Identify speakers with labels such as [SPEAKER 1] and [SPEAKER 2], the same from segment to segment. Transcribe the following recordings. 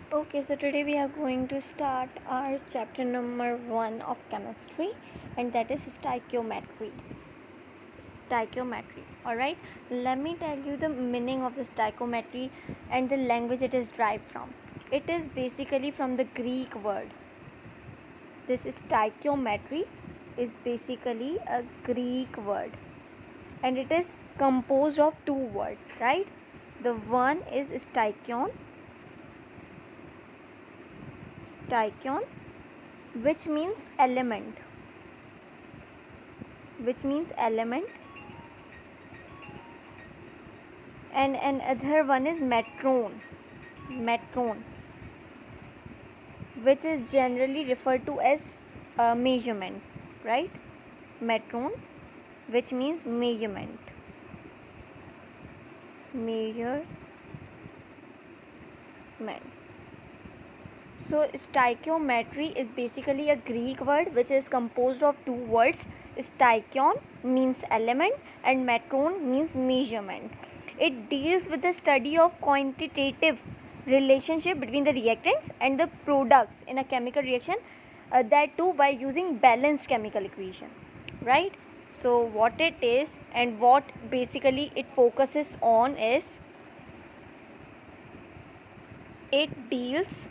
[SPEAKER 1] Okay, so today we are going to start our chapter number 1 of chemistry, and that is stoichiometry. Alright, let me tell you the meaning of the stoichiometry and the language it is derived from. It is basically from the Greek word. This stoichiometry is basically a Greek word, and it is composed of two words, right? The one is stoichion, which means element, and another one is metron, which is generally referred to as measurement, right? Metron, which means measurement. So stoichiometry is basically a Greek word which is composed of two words. Stoichion means element and metron means measurement. It deals with the study of quantitative relationship between the reactants and the products in a chemical reaction, that too by using balanced chemical equation, right? So what it is and what basically it focuses on is it deals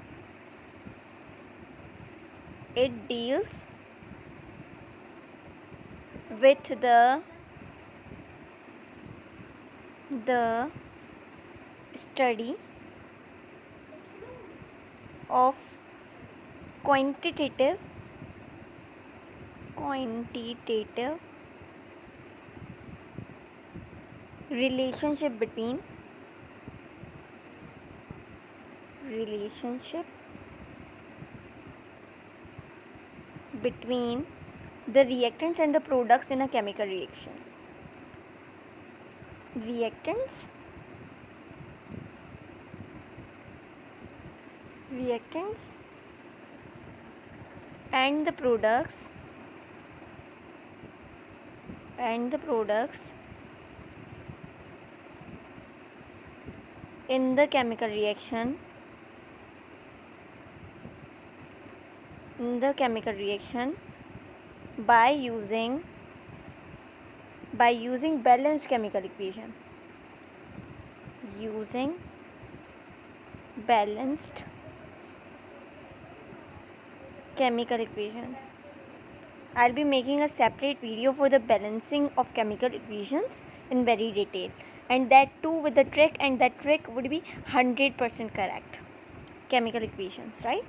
[SPEAKER 1] with the study of quantitative relationship between the reactants and the products in a chemical reaction. Reactants and the products in the chemical reaction by using balanced chemical equation. I'll be making a separate video for the balancing of chemical equations in very detail, and that too with the trick, and that trick would be 100% correct chemical equations, right?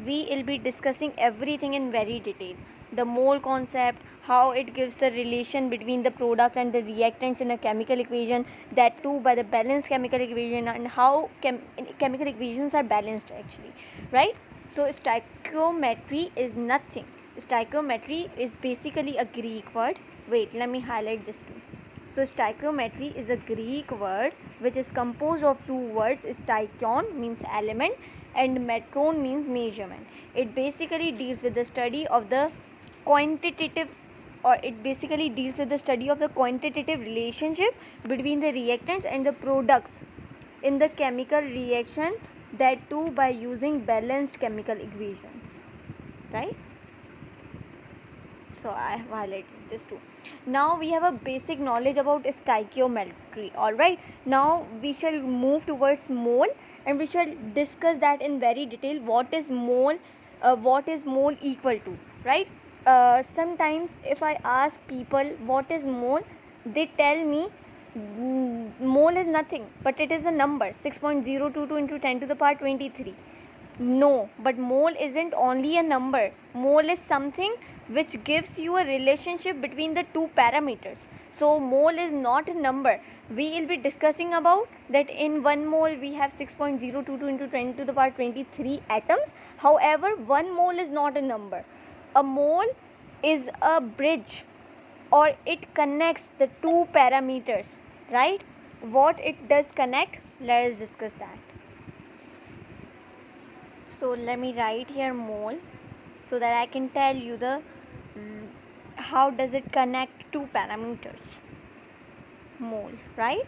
[SPEAKER 1] We will be discussing everything in very detail. The mole concept, how it gives the relation between the product and the reactants in a chemical equation, that too by the balanced chemical equation, and how chemical equations are balanced actually, right? So stoichiometry is nothing. Stoichiometry is basically a Greek word. Wait, let me highlight this too. So stoichiometry is a Greek word which is composed of two words. Stoichion means element and metron means measurement. It basically deals with the study of the quantitative relationship between the reactants and the products in the chemical reaction, that too by using balanced chemical equations, right? So I have highlighted this too. Now we have a basic knowledge about stoichiometry. Alright, now we shall move towards mole, and we shall discuss that in very detail. What is mole equal to, right? Sometimes if I ask people what is mole, they tell me mole is nothing but it is a number, 6.022 into 10 to the power 23. No, but mole isn't only a number. Mole is something which gives you a relationship between the two parameters. So mole is not a number. We will be discussing about that in 1 mole we have 6.022 into 10 to the power 23 atoms. However, 1 mole is not a number. A mole is a bridge, or it connects the two parameters, right? What it does connect, let us discuss that. So let me write here mole so that I can tell you the how does it connect two parameters. Mole, right?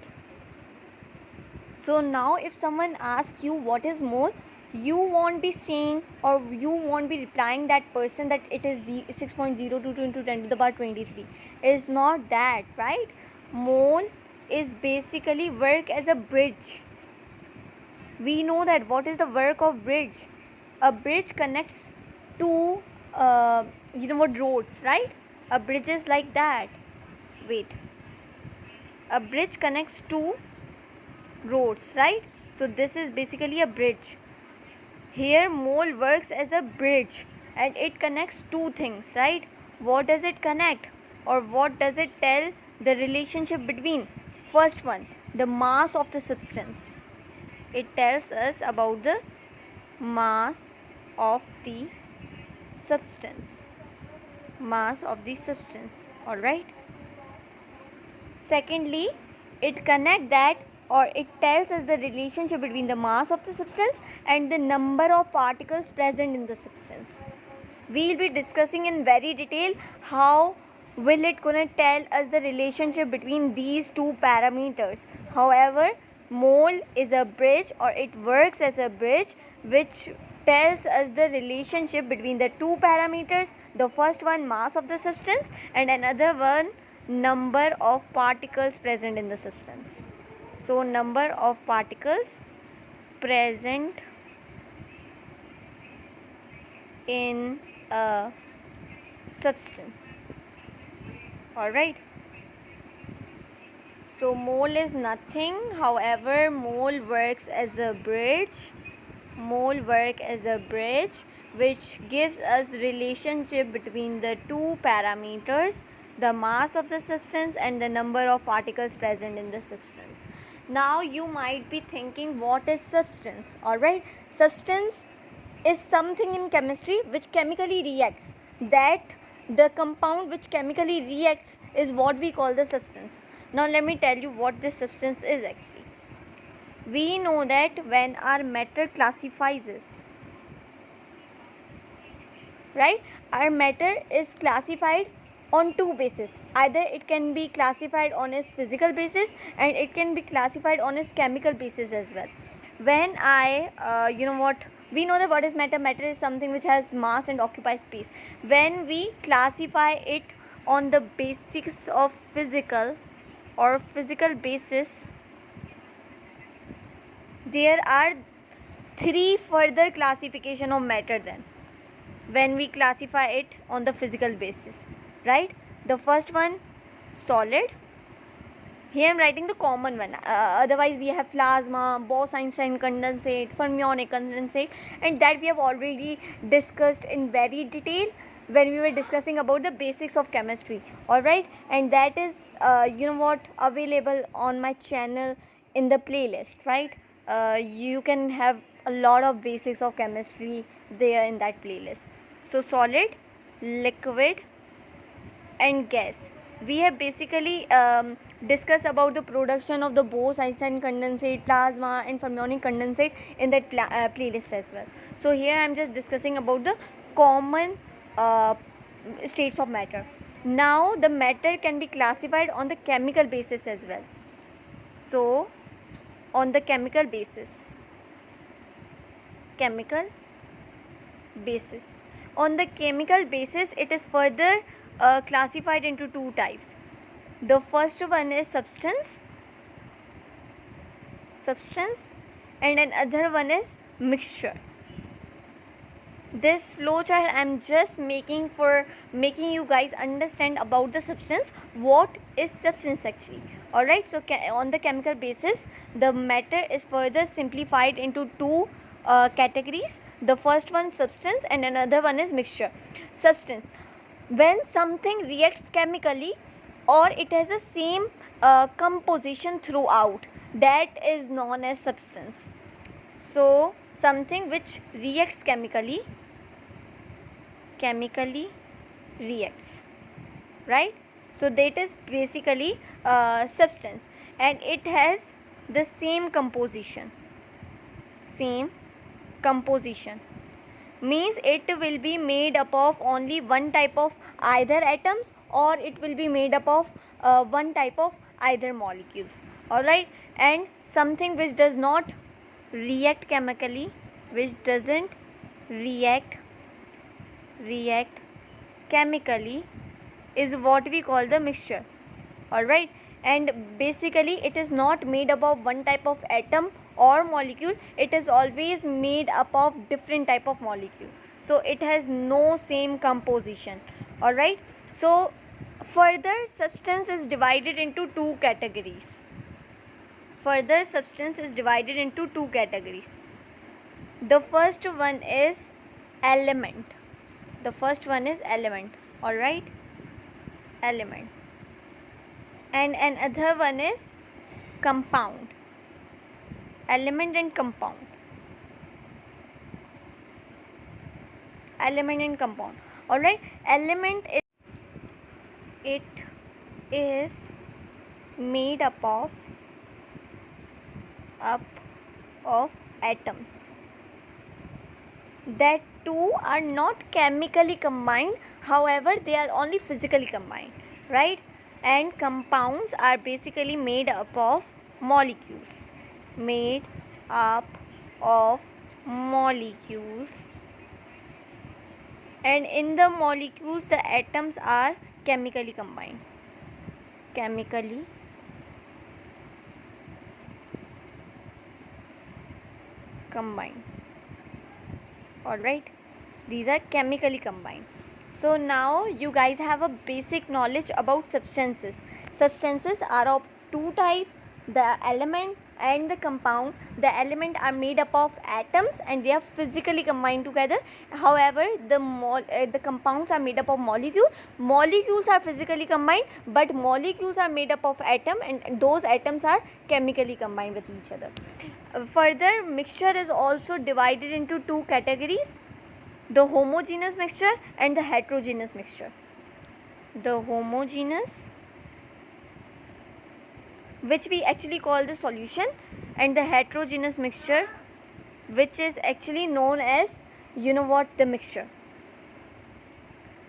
[SPEAKER 1] So now if someone asks you what is mole, you won't be saying or you won't be replying that person that it is 6.022 into 10 to the power 23. It's not that, right? Mole is basically work as a bridge. We know that what is the work of bridge. A bridge connects two roads, right? A bridge is like that. Wait, a bridge connects two roads, right? So this is basically a bridge. Here mole works as a bridge and it connects two things, right? What does it connect or what does it tell the relationship between? First one, the mass of the substance. It tells us about the mass of the substance. Mass of the substance, alright? Secondly, it connects that or it tells us the relationship between the mass of the substance and the number of particles present in the substance. We will be discussing in very detail how will it gonna tell us the relationship between these two parameters. However, mole is a bridge or it works as a bridge which tells us the relationship between the two parameters. The first one, mass of the substance, and another one, number of particles present in the substance. So number of particles present in a substance. Alright. So mole is nothing, however mole works as the bridge. Mole work as a bridge which gives us relationship between the two parameters, the mass of the substance and the number of particles present in the substance. Now you might be thinking, what is substance? Alright, substance is something in chemistry which chemically reacts. That the compound which chemically reacts is what we call the substance. Now let me tell you what this substance is actually. We know that when our matter classifies, right, our matter is classified on two bases. Either it can be classified on its physical basis and it can be classified on its chemical basis as well. When we know that what is matter. Matter is something which has mass and occupies space. When we classify it on the basics of physical basis, there are three further classification of matter then when we classify it on the physical basis, right? The first one, solid. Here I am writing the common one. Otherwise we have plasma, Bose-Einstein condensate, fermionic condensate, and that we have already discussed in very detail when we were discussing about the basics of chemistry. Alright, and that is available on my channel in the playlist, right? You can have a lot of basics of chemistry there in that playlist. So solid, liquid and gas. We have basically discussed about the production of the Bose-Einstein condensate, plasma and fermionic condensate in that playlist as well. So here I am just discussing about the common states of matter. Now the matter can be classified on the chemical basis as well. So on the chemical basis, on the chemical basis it is further classified into two types. The first one is substance and another one is mixture. This flowchart I am just making for making you guys understand about the substance. What is substance actually? Alright, so on the chemical basis, the matter is further simplified into two categories. The first one, substance, and another one is mixture. Substance, when something reacts chemically or it has the same composition throughout, that is known as substance. So something which reacts chemically reacts, right? So that is basically substance, and it has the same composition. Means it will be made up of only one type of either atoms or it will be made up of one type of either molecules. alright, and something which does not react chemically, which doesn't react chemically, is what we call the mixture, alright. And basically it is not made up of one type of atom or molecule, it is always made up of different type of molecule, so it has no same composition, alright. So further, substance is divided into two categories. The first one is element. Alright, element. And another one is compound. Element and compound. Alright, element is made up of atoms that two are not chemically combined, however they are only physically combined, right. And compounds are basically made up of molecules, and in the molecules the atoms are chemically combined. Alright, these are chemically combined. So now you guys have a basic knowledge about substances. Substances are of two types, the element and the compound. The element are made up of atoms and they are physically combined together. However, the compounds are made up of molecules. Molecules are physically combined, but molecules are made up of atom, and those atoms are chemically combined with each other. Further, mixture is also divided into two categories: the homogeneous mixture and the heterogeneous mixture. The homogeneous, which we actually call the solution, and the heterogeneous mixture, which is actually known as, the mixture.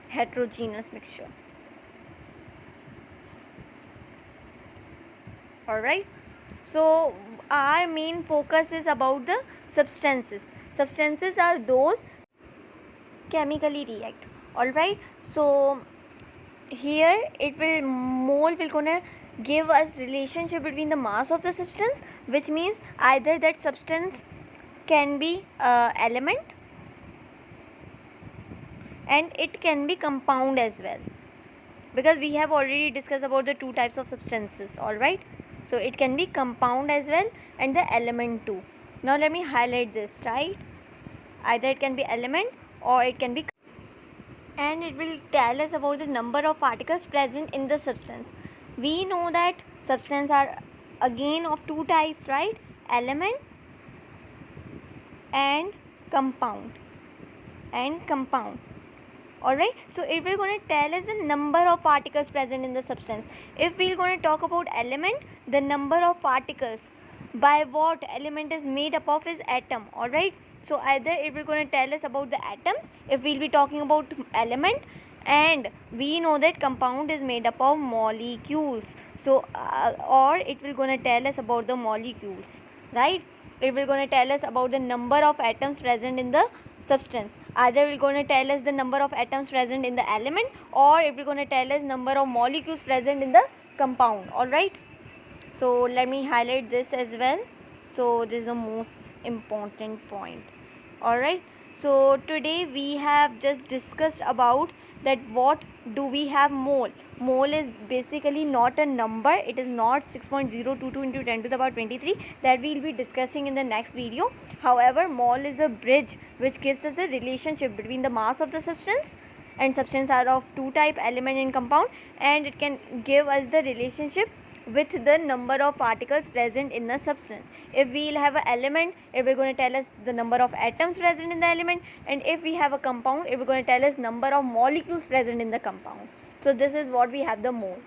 [SPEAKER 1] Heterogeneous mixture. Alright, so our main focus is about the substances. Substances are those chemically react, alright. So here mole will gonna give us relationship between the mass of the substance, which means either that substance can be element and it can be compound as well, because we have already discussed about the two types of substances, alright. So it can be compound as well and the element too. Now let me highlight this, right. Either it can be element or it can be, and it will tell us about the number of particles present in the substance. We know that substance are again of two types, right, element and compound. Alright, so it will going to tell us the number of particles present in the substance. If we are going to talk about element, the number of particles by what element is made up of is atom, alright. So either it will going to tell us about the atoms if we will be talking about element, and we know that compound is made up of molecules. So or it will going to tell us about the molecules, right. It will going to tell us about the number of atoms present in the substance. Either it will going to tell us the number of atoms present in the element, or it will going to tell us number of molecules present in the compound, alright. So let me highlight this as well. So this is the most important point, alright. So today we have just discussed about that what do we have mole. Mole is basically not a number, it is not 6.022 into 10 to the power 23 that we will be discussing in the next video. However, mole is a bridge which gives us the relationship between the mass of the substance, and substance are of two type, element and compound, and it can give us the relationship with the number of particles present in the substance. If we will have an element, it will going to tell us the number of atoms present in the element, and if we have a compound, it will going to tell us number of molecules present in the compound. So this is what we have the mole.